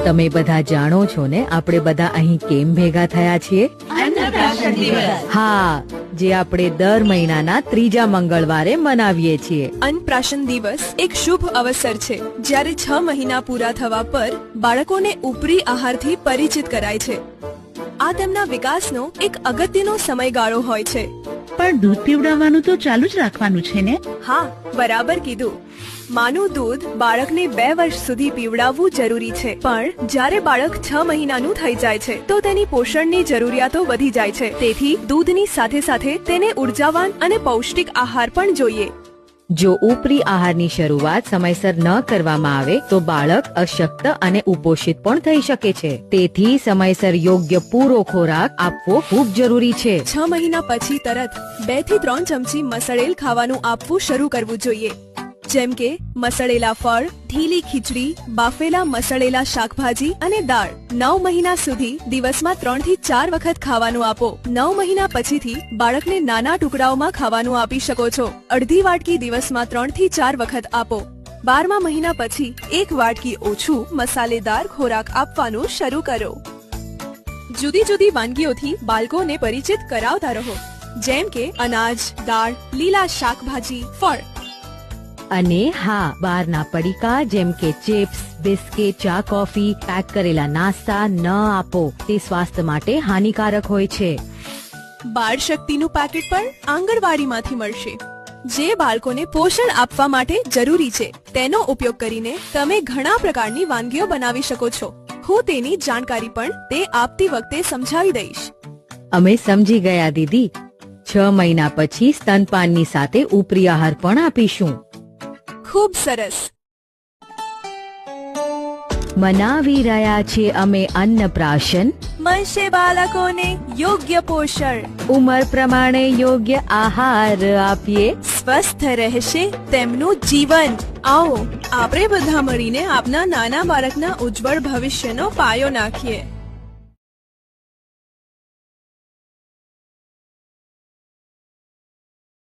તમે બધા જાણો છો ને આપણે બધા અહીં કેમ ભેગા થયા છીએ? અન્નપ્રાશન દિવસ. હા, જે આપણે દર મહિનાના ત્રીજા મંગળવારે મનાવીએ છીએ. અન્નપ્રાશન દિવસ એક શુભ અવસર છે જ્યારે 6 મહિના પૂરા થવા પર બાળકોને ઉપરી આહારથી પરિચિત કરાય છે. આ તેમના વિકાસનો એક અગત્યનો સમયગાળો હોય છે. પણ દૂધ પીવડાવવાનું તો ચાલુ જ રાખવાનું છે ને? હા, બરાબર કીધું. માનું દૂધ બાળકને 2 વર્ષ સુધી પીવડાવવું જરૂરી છે, પણ જ્યારે બાળક 6 મહિનાનું થઈ જાય છે તો તેની પોષણની જરૂરિયાતો વધી જાય છે. તેથી દૂધની સાથે સાથે તેને ઉર્જાવાન અને પૌષ્ટિક આહાર પણ જોઈએ. જો ઉપરી આહારની શરૂઆત સમયસર ન કરવામાં આવે તો બાળક અશક્ત અને કુપોષિત પણ થઈ શકે છે. તેથી સમયસર યોગ્ય પૂરો ખોરાક આપવો ખૂબ જરૂરી છે. 6 મહિના પછી તરત 2 થી 3 ચમચી મસળેલ ખાવાનું આપવું શરૂ કરવું જોઈએ, જેમ કે મસળેલા ફળ, ઢીલી ખીચડી, બાફેલા મસળેલા શાકભાજી અને દાળ. 9 મહિના સુધી દિવસમાં 3 થી 4 વખત ખાવાનું આપો. 9 મહિના પછીથી બાળકને નાના ટુકડાઓમાં ખાવાનું આપી શકો છો. અડધી વાટકી દિવસમાં 3 થી 4 વખત આપો. 12મા મહિના પછી 1 વાટકી ઓછું મસાલેદાર ખોરાક આપવાનું શરૂ કરો. જુદી જુદી વાનગીઓથી બાળકોને પરિચિત કરાવતા રહો, જેમ કે અનાજ, દાળ, લીલા શાકભાજી, ફળ. અને હા, બહારના પડીકા જેમ કે ચિપ્સ, બિસ્કિટ, ચા, કોફી, પેક કરેલા નાસ્તા ન આપો. તે સ્વાસ્થ્ય માટે હાનિકારક હોય છે. બાળ શક્તિનું પેકેટ પણ આંગણવાડીમાંથી મળશે, જે બાળકોને પોષણ આપવા માટે જરૂરી છે. તેનો ઉપયોગ કરીને તમે ઘણા પ્રકારની વાનગીઓ બનાવી શકો છો. હું તેની જાણકારી પણ તે આપતી વખતે સમજાવી દઈશ. અમે સમજી ગયા દીદી. 6 મહિના પછી સ્તનપાનની સાથે ઉપરી આહાર પણ આપીશું. ખૂબ સરસ. મનાવી રહ્યા છીએ અમે અન્નપ્રાશન. મળશે બાળકોને યોગ્ય પોષણ. ઉંમર પ્રમાણે યોગ્ય આહાર આપીએ. સ્વસ્થ રહેશે તેમનું જીવન. આવો આપણે બધા મળીને આપના નાના બાળકના ઉજ્જવળ ભવિષ્યનો પાયો નાખીએ.